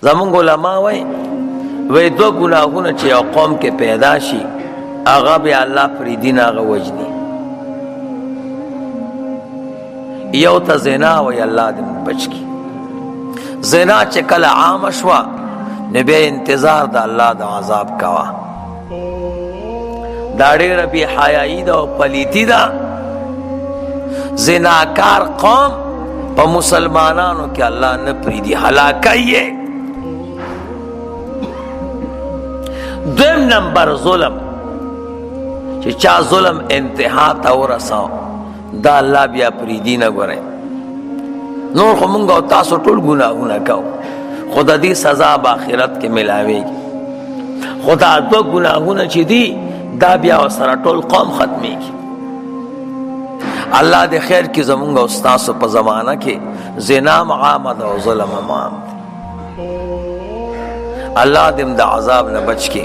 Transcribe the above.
زمونږ علما وی دو گناهونه چې یو قوم کې پیدا شي هغه بیا الله پریدي نه، هغه وجني. یو ته زنا وی الله دې بچ کی. زنا چې کله عام شوه نو بیا انتظار د الله د عذاب کوه. دا ډېره بې حیایي ده او پلیتي ده. زناکار قوم په مسلمانانو کې الله نه پریدي، هلاکوي یې. دویم نمبر ظلم، چې چا ظلم انتها ته ورساو دا الله بیا پریدي نه. ګورئ نور خو مونږ او تاسو ټول ګناهونه کوو، خو د دې سزا به آخرت کې ملاویږي. خو دا دوه ګناهونه چې دي دا بیا ورسره ټول قوم ختمیږي. الله دې خیر کې زمونږ او ستاسو په زمانه کې زنا عام ده او ظلم عام ده. الله دې د عذاب نه بچ کې